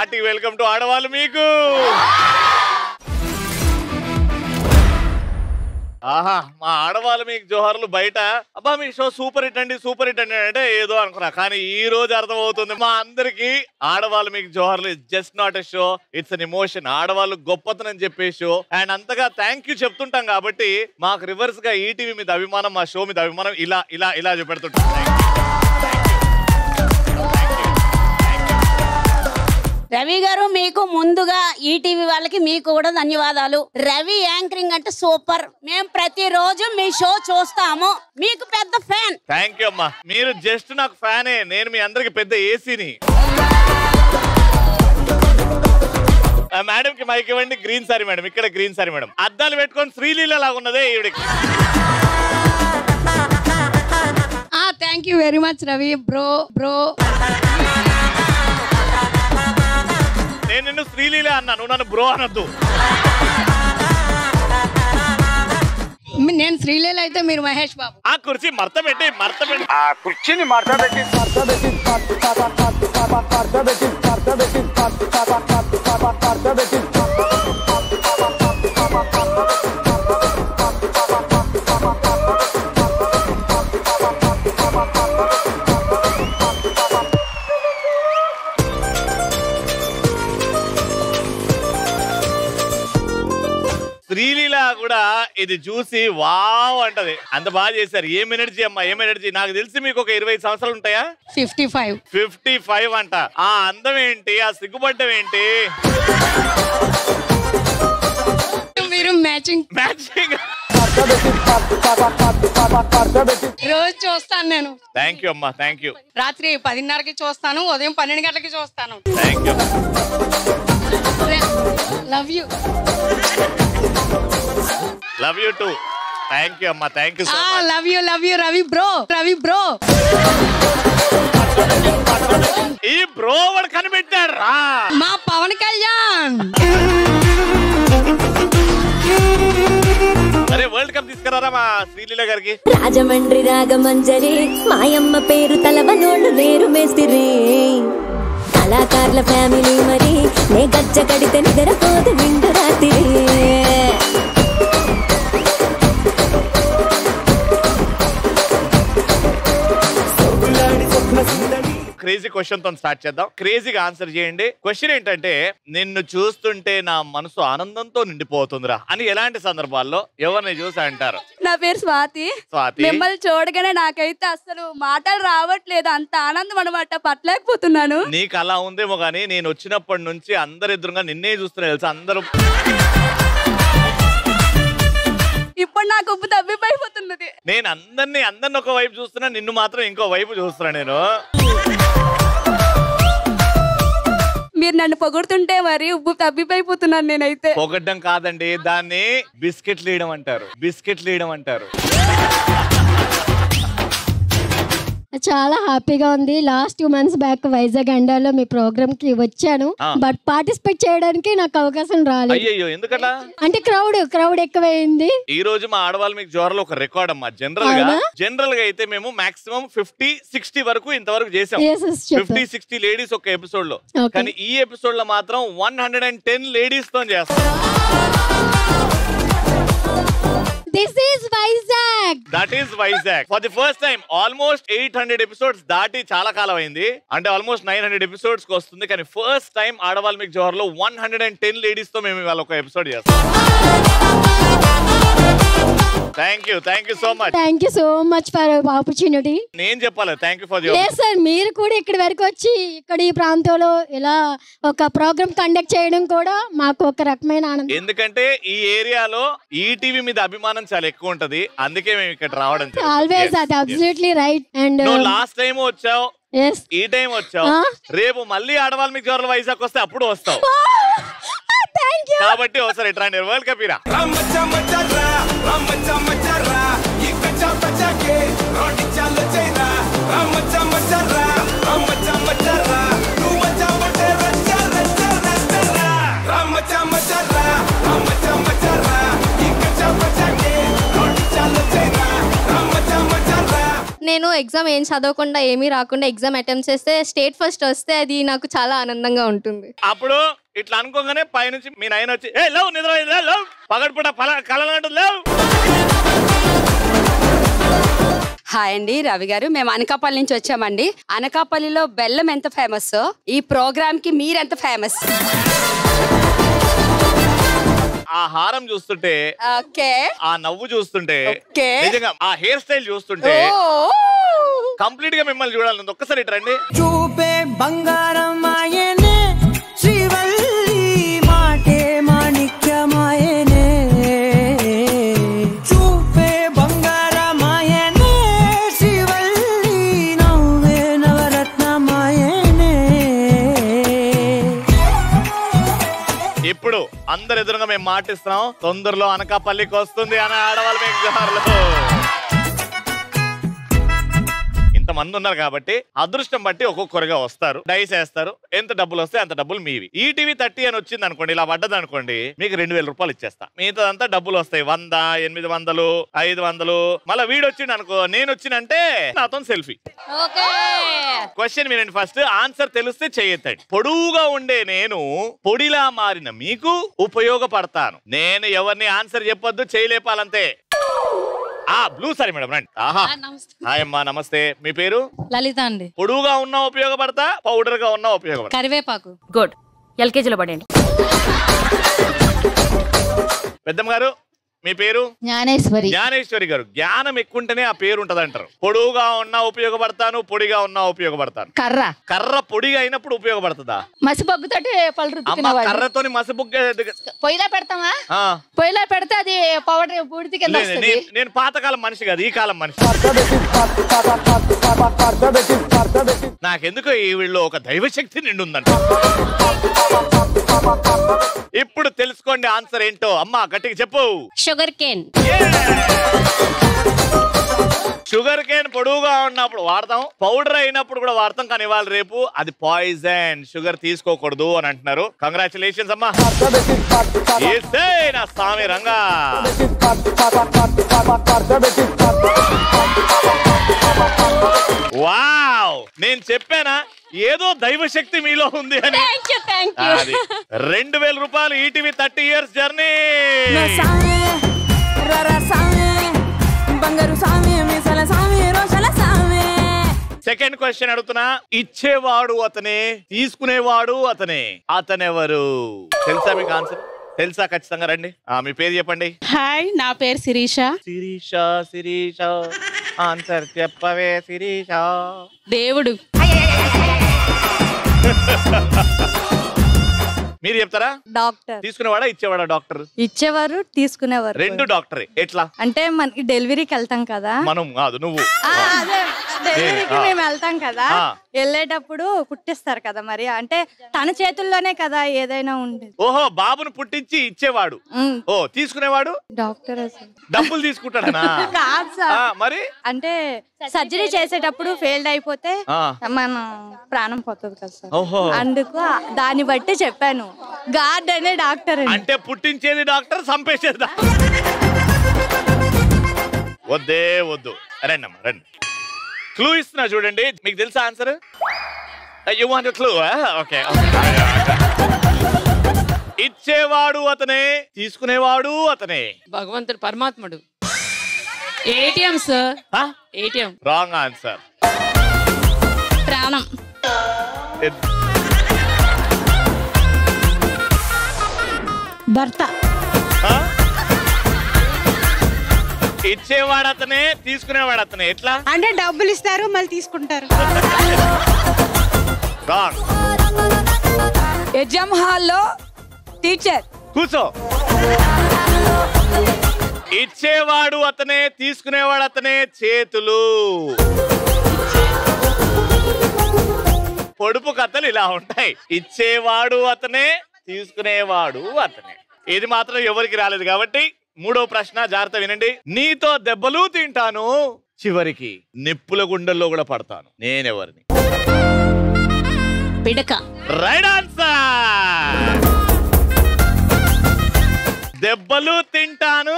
Hearty welcome to ఆడవాళ్ళు మీకు. ఆహా, మా ఆడవాళ్ళు మీకు జోహార్లు బయట అబ్బా మీ షో సూపర్ హిట్ అండి సూపర్ హిట్ అండి అంటే ఏదో అనుకున్నా, కానీ ఈ రోజు అర్థమవుతుంది మా అందరికి ఆడవాళ్ళు మీకు జోహార్లు just not a show, it's an emotion. ఆడవాళ్ళు గొప్పతనం చెప్పే షో అండ్ అంతగా థ్యాంక్ యూ చెప్తుంటాం కాబట్టి మాకు రివర్స్ గా ఈటీవీ మీద అభిమానం, మా షో మీద అభిమానం ఇలా ఇలా ఇలా చూపెడుతుంటాం. రవి గారు మీకు ముందుగా ఈటీవీ వాళ్ళకి మీకు కూడా ధన్యవాదాలు. రవి యాంకరింగ్ అంటే సూపర్. మేము ప్రతిరోజు మీ షో చూస్తాము, మీకు పెద్ద ఫ్యాన్. థ్యాంక్ యూ అమ్మా, మీరు జస్ట్ నాకు ఫ్యానే, నేను మీ అందరికి పెద్ద ఏసీని. మేడం కి మైక్ ఇవ్వండి. గ్రీన్ సారీ మేడం, ఇక్కడ గ్రీన్ సారీ మేడం. అద్దాలు పెట్టుకొని శ్రీలీల లాగా ఉన్నదే ఈవిడికి. Thank you very much Ravi bro. నేను నిన్ను శ్రీలీల అన్నా, నువ్వు నన్ను బ్రో అనొద్దు. నేను శ్రీలీల అయితే మీరు మహేష్ బాబు. ఆ కుర్చీ మర్త పెట్టి ఆ కుర్చీని మర్త పెట్టి శ్రీలీల కూడా ఇది చూసి వావ్ అంటది. అంత బాగా చేశారు. ఏం ఎనర్జీ అమ్మా, ఏం ఎనర్జీ. నాకు తెలిసి మీకు ఒక 25 సంవత్సరాలు ఉంటాయా? 55 అంట. ఆ అందం ఏంటి, ఆ సిగ్గుపడ్డం ఏంటి? మీరు మ్యాచింగ్ రోజు చూస్తాను నేను. థ్యాంక్ యూ అమ్మా, థ్యాంక్ యూ. రాత్రి 10:30కి చూస్తాను, ఉదయం 12 గంటలకి చూస్తాను. Thank you. Love you. Love you too. Thank you అమ్మా, thank you so much. Love you Ravi bro. ఈ బ్రో వాడు కనిపెట్టాడు రా, మా పవన్ కళ్యాణ్. అరే వరల్డ్ కప్ తీసుకురారా మా శ్రీలీల గారికి. రాజమండ్రి రాగమంజరి మాయమ్మ పేరు తలవనోళ్ళు వేరు మేస్తిరి, కళాకారుల ఫ్యామిలీ మరి నే గజ్జ కడితే నిద్రపోదు నిండు రాత్రి. క్రేజీ క్వశ్చన్ తో స్టార్ట్ చేద్దాం. క్రేజీగా ఆన్సర్ చేయండి. క్వశ్చన్ ఏంటంటే, నిన్ను చూస్తుంటే నా మనసు ఆనందంతో నిండిపోతుందిరా అని ఎలాంటి సందర్భాల్లో ఎవరిని చూసి అంటారు? నా పేరు స్వాతి. మిమ్మల్ని చూడగానే నాకైతే అసలు మాటలు రావట్లేదు, అంత ఆనందం అనమాట, పట్టలేకపోతున్నాను. నీకు అలా ఉందేమో గానీ నేను వచ్చినప్పటి నుంచి అందరి ఎదురుగా నిన్నే చూస్తున్నా తెలుసా. అందరూ ఇప్పుడు నాకు ఉప్పు తప్పిపోతున్నది. నేను అందరిని ఒక వైపు చూస్తున్నా, నిన్ను మాత్రం ఇంకో వైపు చూస్తున్నా. నేను మీరు నన్ను పొగుడుతుంటే మరి ఉప్పు తప్పిపోతున్నాను నేనైతే. పొగడ్డం కాదండి, దాన్ని బిస్కెట్లు వేయడం అంటారు. చాలా హ్యాపీగా ఉంది. లాస్ట్ 2 months బ్యాక్ వైజాగ్ ఎండాలో మీ ప్రోగ్రామ్ కి వచ్చాను, బట్ పార్టిసిపేట్ చేయడానికి నాకు అవకాశం రాలేదు. అయ్యో ఎందుకలా? అంటే క్రౌడ్ ఎక్కువైంది. ఈ రోజు మా ఆడవాళ్ళు మీకు జోరలో ఒక రికార్డ్ అమ్మా. జనరల్ గా అయితే మేము మాక్సిమం 50-60 వరకు ఇంతవరకు చేసాం. 50-60 లేడీస్ ఒక ఎపిసోడ్ లో, కానీ ఈ ఎపిసోడ్ లో మాత్రం 110 లేడీస్ తో చేస్తాం. This is Vizag. That is Vizag. For the first time, almost 800 episodes దాటి చాలా కాలం అయింది. అంటే ఆల్మోస్ట్ 900 ఎపిసోడ్స్ కి వస్తుంది. కానీ ఫస్ట్ టైం ఆడవాళ్ళు మీకు జోహర్ లో 110 లేడీస్ తో మేము ఇవాళ ఒక ఎపిసోడ్ చేస్తాం. Thank you so much. Thank you so much for opportunity. నేను చెప్పాలి థ్యాంక్ యూ ఫర్ ది. లేదు సార్, మీరు కూడా ఇక్కడి వరకు వచ్చి ఇక్కడ ఈ ప్రాంతంలో ఇలా ఒక ప్రోగ్రామ్ కండక్ట్ చేయడం కూడా మాకు ఒక రకమైన ఆనందం. ఎందుకంటే ఈ ఏరియాలో ఈటీవీ మీద అభిమానం చాలా ఎక్కువ ఉంటది, అందుకే మేము ఇక్కడ రావడం. ఆల్వేస్ అది absolutely right. And last time వచ్చావు, ఈ టైం వచ్చావు, రేపు మళ్ళీ ఆడవాళ్ళు మీకు జోర్ల వైజాగ్ వస్తే అప్పుడు వస్తావు. కాబట్టి ఒకసారి ఇట్రాండి వరల్డ్ కప్ ఇరా. నేను ఎగ్జామ్ ఏం చదవకుండా ఏమీ రాకుండా ఎగ్జామ్ అటెంప్ట్ చేస్తే స్టేట్ ఫస్ట్ వస్తే అది నాకు చాలా ఆనందంగా ఉంటుంది. అప్పుడు ఇట్లా అనుకోగానే పైనుంచి మీ నాయన వచ్చి ఏ లేవు నిద్ర లేవు పగటిపూట కళలంటూ లేవు. హాయ్ అండి రవి గారు, మేము అనకాపల్లి నుంచి వచ్చామండి. అనకాపల్లిలో బెల్లం ఎంత ఫేమస్, ఈ ప్రోగ్రామ్ కి మీరెంత ఫేమస్? ఆ హారం చూస్తుంటే, ఆ నవ్వు చూస్తుంటే, నిజంగా ఆ హెయిర్ స్టైల్ చూస్తుంటే కంప్లీట్ గా మిమ్మల్ని చూడాలి. ఒక్కసారి ఇటు రండి. చూపే బంగారం ఆయనే, శ్రీవల్లి మాటే మాణిక్యమాయనే. చూపే బంగారం ఆయనే, శ్రీవల్లి నవ్వే నవరత్నమాయనే. ఇప్పుడు అందరు ఎదురుగా మేము మాటిస్తున్నాం, తొందరలో అనకాపల్లికి వస్తుంది అని ఆడవాళ్ళు మీకు జోహార్లు. ఇంతమంది ఉన్నారు కాబట్టి అదృష్టం బట్టి ఒక్కొక్కరుగా వస్తారు, డైస్ వేస్తారు. ఎంత డబ్బులు వస్తే అంత డబ్బులు మీవి. ఈటీవీ 30 అని వచ్చింది అనుకోండి, ఇలా పడ్డది అనుకోండి, మీకు 2000 రూపాయలు ఇచ్చేస్తా. మిగతాదంతా డబ్బులు వస్తాయి. 100, 800, 500. మళ్ళీ వీడు వచ్చిండు అనుకో, నేను వచ్చినంటే నాతో సెల్ఫీ. క్వశ్చన్ వినండి. ఫస్ట్ ఆన్సర్ తెలిస్తే చేయొద్దండి. పొడువుగా ఉండే నేను పొడిలా మారిన మీకు ఉపయోగపడతాను. నేను ఎవరిని ఆన్సర్ చెప్పొద్దు, చేయలేపాలంతే. బ్లూ సారీ మేడం రండి. హాయ్ అమ్మా, నమస్తే. మీ పేరు? లలిత అండి. పొడువుగా ఉన్నా ఉపయోగపడతా, పౌడర్ గా ఉన్నా ఉపయోగపడతా? కరివేపాకు. గుడ్. ఎల్కేజీలో పడండి. పెద్దమ్మ గారు మీ పేరు? జ్ఞానేశ్వరి. జ్ఞానేశ్వరి గారు. జ్ఞానం ఎక్కుంటేనే ఆ పేరు ఉంటది అంటారు. పొడువుగా ఉన్నా ఉపయోగపడతాను, పొడిగా ఉన్నా ఉపయోగపడతాను. కర్ర. కర్ర పొడిగా అయినప్పుడు ఉపయోగపడుతుందా? మసిబొగ్గుతోటి పళ్ళు కర్రతోని మసిబుగ్గ పొయ్యిలో పెడతామా? పొయ్యిలో పెడితే అది పౌడర్ బూడిది కింద వస్తుంది. నేను పాతకాలం మనిషి కాదు, ఈ కాలం మనిషి. నాకెందుకు ఈ వీళ్ళు ఒక దైవశక్తి నిండుందంట. ఇప్పుడు తెలుసుకోండి ఆన్సర్ ఏంటో. అమ్మా గట్టిగా చెప్పు. Sugar cane. షుగర్ కేన్ పొడువుగా ఉన్నప్పుడు వాడతాం, పౌడర్ అయినప్పుడు కూడా వాడతాం. కానీ ఇవాళ రేపు అది పాయిజన్, షుగర్ తీసుకోకూడదు అని అంటున్నారు. కంగ్రాచులేషన్స్ అమ్మా. నా స్వామి రంగా. వావ్, నేను చెప్పానా ఏదో దైవశక్తి మీలో ఉంది అని. 2000 రూపాయలు ETV 30 years journey. Second question అడుగుతున్నా. ఇచ్చేవాడు అతనే, తీసుకునేవాడు అతనే. అతనెవరు? తెలుసా మీకు ఆన్సర్? తెలుసా? ఖచ్చితంగా రండి. మీ పేరు చెప్పండి. హాయ్, నా పేరు శిరీష. శిరీష. శిరీష ఆన్సర్ చెప్పవే శిరీష. దేవుడు. మీరు చెప్తారా? డాక్టర్. తీసుకునేవాడా ఇచ్చేవాడా? డాక్టర్. ఇచ్చేవారు, తీసుకునేవారు. రెండు డాక్టరే. ఎట్లా అంటే మనకి డెలివరీకి వెళ్తాం కదా. మనం కాదు, నువ్వు. అదే డెలివరీకి మేము వెళ్తాం కదా, వెళ్ళేటప్పుడు పుట్టిస్తారు కదా. మరి అంటే తన చేతుల్లోనే కదా ఏదైనా ఉండేది. ఓహో, బాబును పుట్టించి ఇచ్చేవాడు. ఓ, తీసుకునేవాడు డాక్టర్. డబ్బులు తీసుకుంటాడనా? కాదు సార్. మరి అంటే సర్జరీ చేసేటప్పుడు ఫెయిల్డ్ అయిపోతే మన ప్రాణం పోతుంది కదా సార్. అందుకు దాన్ని బట్టి చెప్పాను. గార్డ్ అనే డాక్టర్. అంటే పుట్టించేది డాక్టర్, చంపేసేది. వద్దే వద్దు. రండి అమ్మా రండి. క్లూ ఇస్తున్నా చూడండి. మీకు తెలుసా answer? You want clue? Okay. ఇచ్చేవాడు అతనే, తీసుకునేవాడు అతనే. భగవంతుడు, పరమాత్ముడు. ATM sir. ATM. Wrong answer. ప్రాణం. భర్త. ఇచ్చేవాడు అతనే, తీసుకునేవాడు అతనే. ఎట్లా అంటే డబ్బులు ఇస్తారు మళ్ళీ తీసుకుంటారు. రాంగ్. ఎగ్జామ్ హాల్లో టీచర్. కూర్చో. ఇచ్చేవాడు అతనే, తీసుకునేవాడు అతనే. చేతులు. పొడుపు కథలు ఇలా ఉంటాయి. ఇచ్చేవాడు అతనే, తీసుకునేవాడు అతనే. ఇది మాత్రం ఎవరికి రాలేదు కాబట్టి మూడో ప్రశ్న జాగ్రత్త వినండి. నీతో దెబ్బలు తింటాను, చివరికి నిప్పుల గుండెల్లో కూడా పడతాను. నేనెవరిని? పిడక. Right answer. దెబ్బలు తింటాను,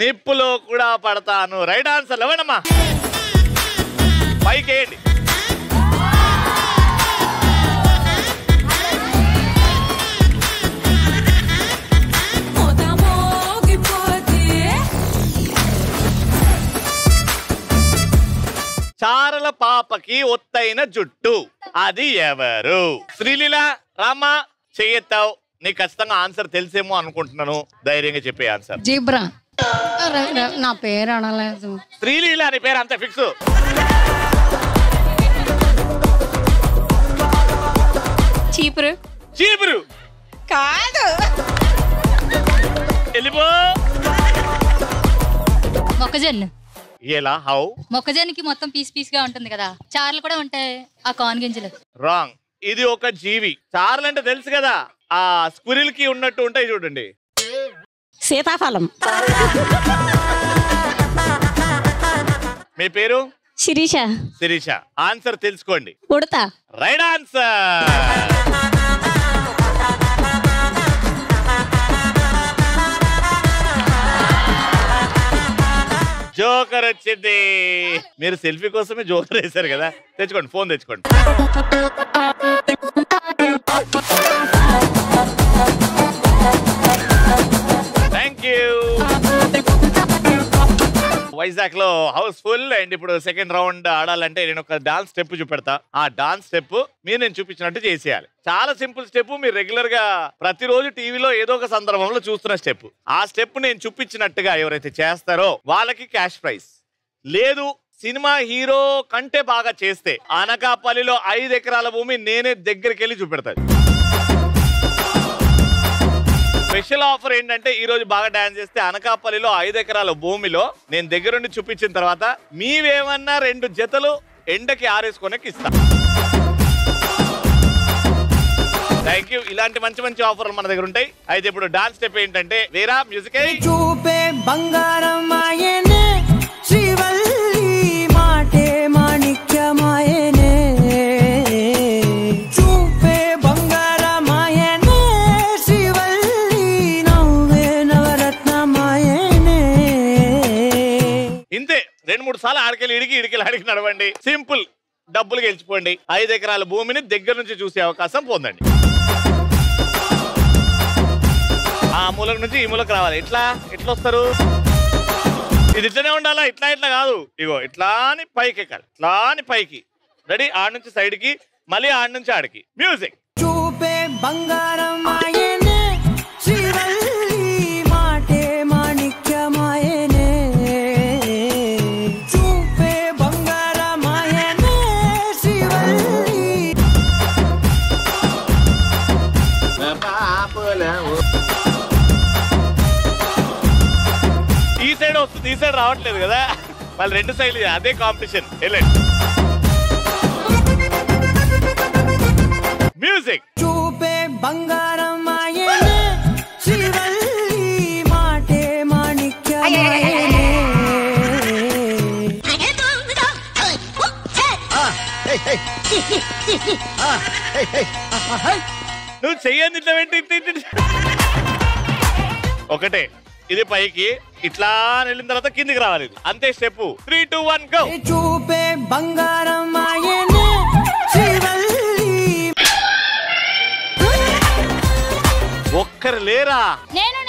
నిప్పులో కూడా పడతాను. Right answer. ఎవరమ్మా? పైకి వేయండి. చారల పాపకి ఒత్తైన జుట్టు అది ఎవరు? శ్రీలీల రామా చెయ్యెత్తావు. నీకు ఖచ్చితంగా ఆన్సర్ తెలిసేమో అనుకుంటున్నాను. ధైర్యంగా చెప్పే ఆన్సర్. జీబ్రా. నా పేరు అనలేదు. శ్రీలీల అని పేరు అంతే ఫిక్స్. చీపురు. చీపురు కాదు. వెళ్ళిపో. మొక్కజొన్న. ఎలా? హౌ? మొక్కజొన్నకి మొత్తం పీస్ పీస్ గా ఉంటుంది కదా, చార్లు కూడా ఉంటాయి ఆ కార్న్ గింజలు. రాంగ్. ఇది ఒక జీవి. చార్లు అంటే తెలుసు కదా, ఆ స్క్విరిల్ కి ఉన్నట్టు ఉంటాయి చూడండి. సీతాఫలం. మీ పేరు? శిరీష. శిరీష. ఆన్సర్ తెలుసుకోండి. ఉడతా. Right answer. జోకర్ వచ్చింది. మీరు సెల్ఫీ కోసమే జోకర్ వేశారు కదా. తెచ్చుకోండి, ఫోన్ తెచ్చుకోండి. Thank you. వైజాగ్ లో హౌస్ ఫుల్. అండ్ ఇప్పుడు సెకండ్ రౌండ్ ఆడాలంటే నేను ఒక డాన్స్ స్టెప్ చూపెడతా. ఆ డాన్స్ స్టెప్ మీరు నేను చూపించినట్టు చేసేయాలి. చాలా సింపుల్ స్టెప్. మీరు రెగ్యులర్ గా ప్రతిరోజు టీవీలో ఏదో ఒక సందర్భంలో చూస్తున్న స్టెప్. ఆ స్టెప్ నేను చూపించినట్టుగా ఎవరైతే చేస్తారో వాళ్ళకి క్యాష్ ప్రైజ్. లేదు సినిమా హీరో కంటే బాగా చేస్తే అనకాపల్లిలో 5 ఎకరాల భూమి నేనే దగ్గరికి వెళ్ళి చూపెడతాను. స్పెషల్ ఆఫర్ ఏంటంటే ఈ రోజు బాగా డాన్స్ చేస్తే అనకాపల్లిలో 5 ఎకరాల భూమిలో నేను దగ్గరుండి చూపించిన తర్వాత మీవేమన్నా 2 జతలు ఎండకి ఆరేసుకొనకి ఇస్తా. Thank you. ఇలాంటి మంచి మంచి ఆఫర్లు మన దగ్గర ఉంటాయి. అయితే ఇప్పుడు డాన్స్ స్టెప్ ఏంటంటే వేరా మ్యూజిక్. చూపే బంగారం ఆయనే శ్రీవల్లి మాటే మాణిక్యమాయనే. చూపే బంగారం ఆయనే శ్రీవల్లి నవ్వే నవరత్నమాయనే. ఇంతే. 2-3 సార్లు ఆడికెళ్ళి ఇడికి నడవండి. సింపుల్. డబ్బులు గెలుచుకోండి. 5 ఎకరాల భూమిని దగ్గర నుంచి చూసే అవకాశం పొందండి. ఆ మూలకు నుంచి ఈ మూలకు రావాలి. ఎట్లా వస్తారు? ఇది ఇట్లనే ఉండాలా. ఇట్లా కాదు. ఇగో ఇట్లా అని పైకి ఎక్కాలి. ఇట్లా అని పైకి. రెడీ? ఆడ నుంచి సైడ్ కి, మళ్ళీ ఆడ నుంచి ఆడికి. మ్యూజిక్. చూపే బంగారం ఆయనే శ్రీవల్లి మాటే మాణిక్యమాయనే. చూపే బంగారం ఆయనే శ్రీవల్లి. ఈ సైడ్ వస్తుంది, ఈ సైడ్ రావట్లేదు కదా. వాళ్ళు 2 సైడ్లు అదే కాంపిటీషన్. వెళ్ళండి. మ్యూజిక్. చూపే బంగారం ఆయనే శ్రీవల్లి మాటే మాణిక్యమాయనే. నువ్వు చెయ్యండి ఇట్లా పెట్టి. ఒకటే. ఇది పైకి ఇట్లా వెళ్ళిన తర్వాత కిందికి రావాలి. అంతే స్టెప్. 3, 2, 1 గో. చూపే బంగారం ఆయనే శ్రీవల్లి. ఒక్కరు లేరా? నేను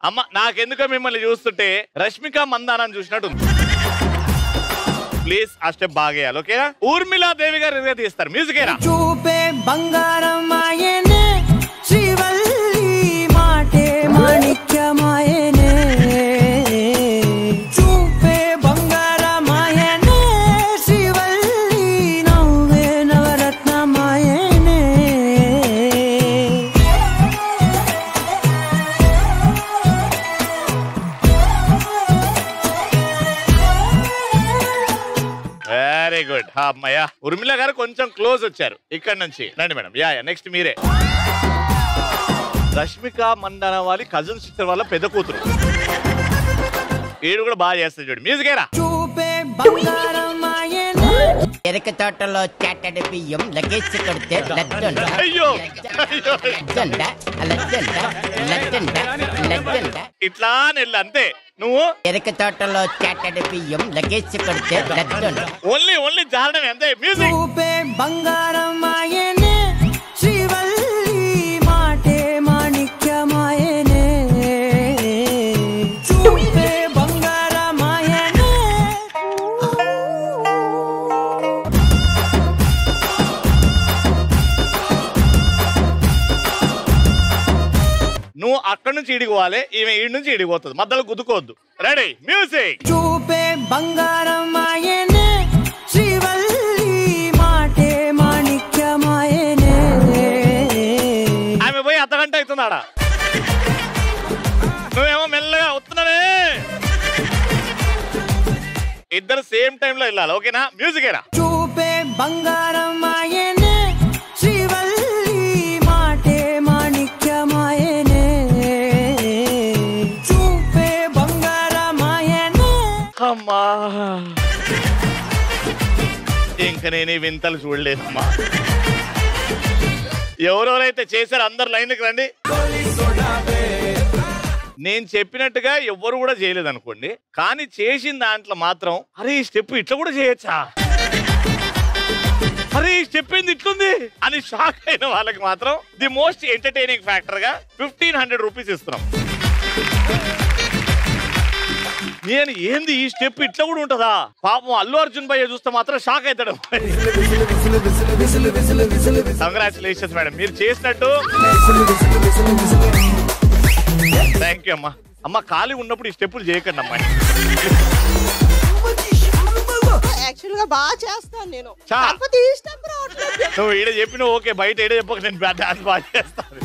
అమ్మ నాకెందుకో మిమ్మల్ని చూస్తుంటే రష్మిక మందానాన్ని చూసినట్టు ఉంది. ప్లీజ్ ఆ స్టెప్ బాగేయాలి. ఓకేనా? ఊర్మిళా దేవి గారు ఎదుగా తీస్తారు. మ్యూజిక్ ఏరా. చూపే బంగారం ఆయనే శ్రీవల్లి మాటే మాణిక్యమాయనే. చూపే బంగారం ఆయనే శ్రీవల్లి నవ్వే నవరత్నమాయనే. Very good. అమ్మయ్యా, ఉర్మిళ గారు కొంచెం క్లోజ్ వచ్చారు. ఇక్కడ నుంచి రండి మేడం. యా నెక్స్ట్ మీరే. రష్మిక మందాన వాళ్ళ కజిన్ సిస్టర్ వాళ్ళ పెద్ద కూతురు. ఏడు కూడా బాగా చేస్తుంది చూడు. మ్యూజిక్ ఏరా. చూపే బంగారం ఆయనే ఎరక తోటలో చాటడి బియ్యం లగేజ్ కొడితే ఇట్లా నెల్లు అంతే. నువ్వు ఎరక తోటలో చాటడి బియ్యం లగేజ్ కొడితే ఓన్లీ ఓన్లీ జారడం అంతే. మ్యూజిక్. బంగారం మాయనే శ్రీవల్లి మాటే మాణిక్యమాయనే చూపే బంగారమాయనే. నువ్వు అక్కడి నుంచి ఇడిగిపోవాలి, ఈమె ఈడి నుంచి ఇడిగిపోతుంది, మధ్యలో గుద్దుకోవద్దు. Ready music. చూపే బంగారమాయనే శ్రీవల్లి మాటే మాణిక్యమాయనే. ఆమె పోయి అర్ధగంట అవుతుందాడా, నువ్వేమో మెల్లగా వస్తున్నానే. ఇద్దరు సేమ్ టైమ్ లో వెళ్ళాలి, ఓకేనా? మ్యూజిక్ ఏరా. చూపే బంగారమాయనే శ్రీవల్లి మాటే మాణిక్యమాయనే చూపే బంగారమాయనే. అమ్మా ఇంక నేను వింతలు చూడలేదమ్మా. ఎవరెవరైతే చేశారు అందరు లైన్కి రండి. నేను చెప్పినట్టుగా ఎవ్వరు కూడా చేయలేదు అనుకోండి, కానీ చేసిన దాంట్లో మాత్రం అరే ఈ స్టెప్ ఇట్లా కూడా చేయొచ్చా, అరే ఈ స్టెప్ ఏంది ఇట్లుంది అని షాక్ అయిన వాళ్ళకి మాత్రం ది మోస్ట్ ఎంటర్టైనింగ్ ఫ్యాక్టర్ గా 1500 రూపీస్ ఇస్తున్నాం. నేను ఏంది ఈ స్టెప్ ఇట్లా కూడా ఉంటుందా, పాపం అల్లు అర్జున్ భయ్య చూస్తే మాత్రం షాక్ అవుతాడు. కంగ్రాచులేషన్స్ మేడం, మీరు చేసినట్టు. థ్యాంక్ యూ అమ్మా. అమ్మ ఖాళీ ఉన్నప్పుడు ఈ స్టెప్పులు చేయకండి అమ్మా. యాక్చువల్ గా బాగా చేస్తాను నేను. నువ్వు ఈడ చెప్పిన ఓకే, బయట ఈడ చెప్పక నేను డాన్స్ బాగా చేస్తాను.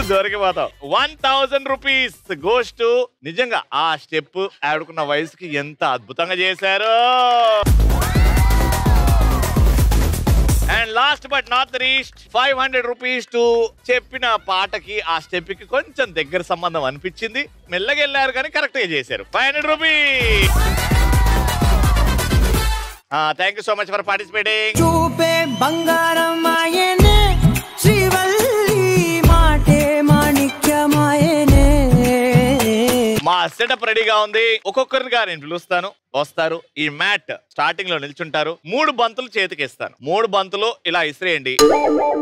దొరికిపోతావు. 1000 రూపీస్ గోస్ టు నిజంగా ఆ స్టెప్ ఆడుకున్న వయసుకి ఎంత అద్భుతంగా చేశారు. And last but not the least 500 rupees to చెప్పిన పాటకి ఆ స్టెప్ కి కొంచెం దగ్గర సంబంధం అనిపించింది, మెల్లగా వెళ్ళారు కానీ కరెక్ట్ గా చేశారు. 500 rupees. Thank you so much for participating. చూపే బంగారమాయనే శ్రీవల్లి మాటే మాణిక్యమాయనే. మా సెటప్ రెడీగా ఉంది, ఒక్కొక్కరిగా నేను పిలుస్తాను, వస్తారు. ఈ మ్యాట్ స్టార్టింగ్ లో నిల్చుంటారు. 3 బంతులు చేతికి ఇస్తాను. 3 బంతులు ఇలా ఇసిరేయండి.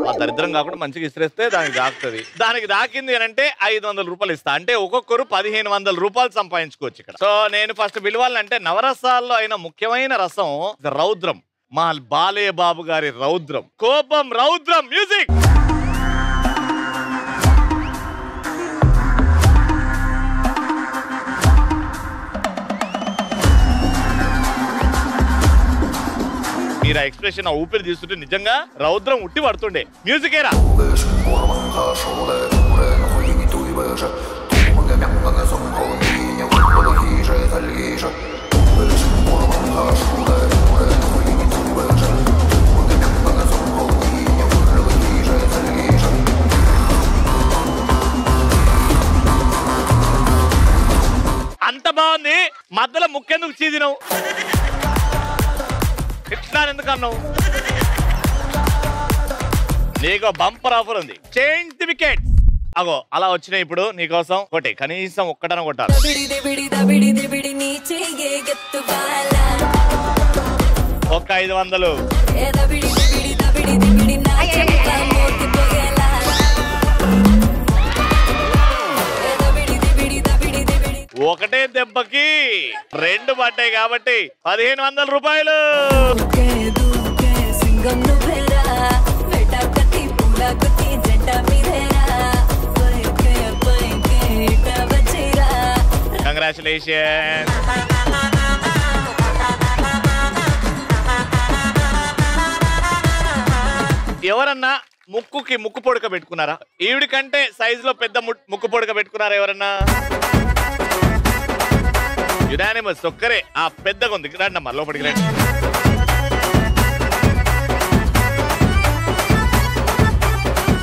ఆ దరిద్రం కాకుండా మంచిగా ఇసిరేస్తే దానికి దాకుతుంది. దానికి దాకింది అని అంటే 500 రూపాయలు ఇస్తా. అంటే ఒక్కొక్కరు 1500 రూపాయలు సంపాదించుకోవచ్చు ఇక్కడ. సో నేను ఫస్ట్ పిలవాలంటే నవరసాల్లో అయిన ముఖ్యమైన రసం రౌద్రం, మా బాలయ్య బాబు గారి రౌద్రం, కోపం రౌద్రం. మ్యూజిక్. మీరు ఆ ఎక్స్ప్రెషన్, ఆ ఊపిరి తీసుకుంటే నిజంగా రౌద్రం ఉట్టి పడుతుండే. మ్యూజిక్ ఏరా. అంత బాగుంది, మధ్యలో ముక్కెందుకు చీదినవు, ఇట్లా ఎందుకు అన్నావు? నీకు బంపర్ ఆఫర్ ఉంది, చేంజ్ ది వికెట్. అగో అలా వచ్చినాయి. ఇప్పుడు నీకోసం కొట్టి కనీసం ఒక్కటన కొట్టాలి. ఒక్క 500. ఒకటే దెబ్బకి 2 పడ్డాయి కాబట్టి 1500 రూపాయలు. కంగ్రాచులేషన్. ఎవరన్నా ముక్కుకి ముక్కు పొడక పెట్టుకున్నారా? ఈవిడి కంటే సైజ్ లో పెద్ద ముక్కు పొడక పెట్టుకున్నారా ఎవరన్నా? యునానిమస్ ఒక్కరే. ఆ పెద్దగా ఉంది, రండి అమ్మా లోపలికి రండి.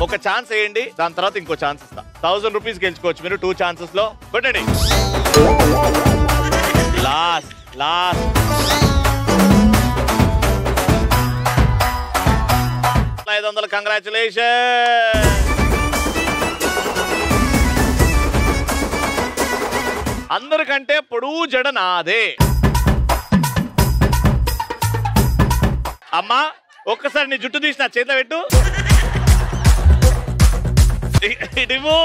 ఒక ఛాన్స్ వేయండి, దాని తర్వాత ఇంకో ఛాన్స్ ఇస్తా. 1000 రూపీస్ గెలుచుకోవచ్చు మీరు 2 ఛాన్సెస్ లో. కొట్టండి. Last last congratulation. అందరికంటే పొడువు జడ నాదే. అమ్మా ఒక్కసారి నీ జుట్టు తీసి నా చేతిలో పెట్టు. ఇటువు.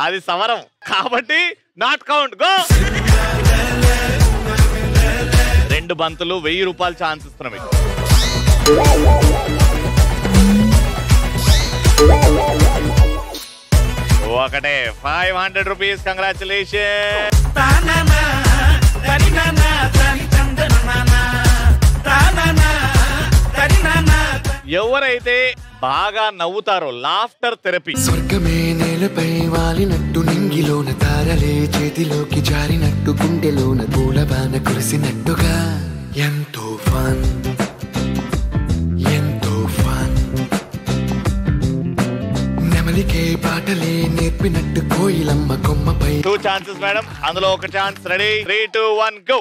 అది సమరం కాబట్టి నాట్ కౌంట్. గో. 2 బంతులు 1000 రూపాయలు ఛాన్స్ ఇస్తున్నాం మీకు. ఒకటే 500 రూపీస్. కంగ్రాచులేషన్. ఎవరైతే బాగా నవ్వుతారో లాఫ్టర్ థెరపీ. స్వర్గమే నేలపై వాలినట్టు నింగిలోన తారలే చేతిలోకి జారినట్టు గుండెలోన పూలబాన కురిసినట్టుగా ఎంతో ఫన్ ఎంతో ఫన్. నెమలికే పాటలే నేర్పినట్టు కోయిలమ్మ కొమ్మపై. 2 ఛాన్సెస్ మేడం, అందులో ఒక chance. Ready 3 2 1 go.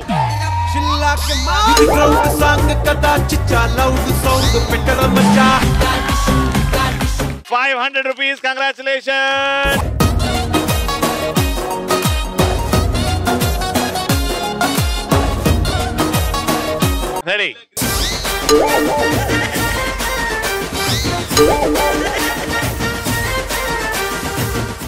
500 rupees. Congratulation. Ready.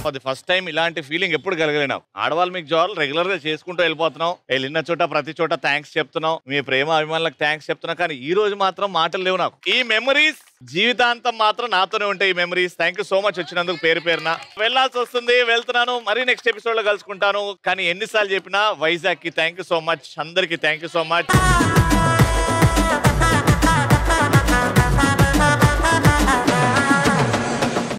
అది ఫస్ట్ టైం ఇలాంటి ఫీలింగ్ ఎప్పుడు కలగలేనావు. ఆడవాళ్ళు మీకు జోహార్లు రెగ్యులర్ గా చేసుకుంటూ వెళ్ళిపోతున్నాం. వెళ్ళిన చోట ప్రతి చోట థ్యాంక్స్ చెప్తున్నాం. మీ ప్రేమ అభిమానులకు థ్యాంక్స్ చెప్తున్నా. కానీ ఈ రోజు మాత్రం మాటలు లేవు నాకు. ఈ మెమరీస్ జీవితాంతం మాత్రం నాతోనే ఉంటాయి. ఈ memories. Thank you so much వచ్చినందుకు పేరు పేరున. వెళ్ళాల్సి వస్తుంది, వెళ్తున్నాను. మరి నెక్స్ట్ ఎపిసోడ్ లో కలుసుకుంటాను. కానీ ఎన్నిసార్లు చెప్పినా వైజాగ్ కి థ్యాంక్ యూ సో మచ్. అందరికి థ్యాంక్ యూ సో మచ్.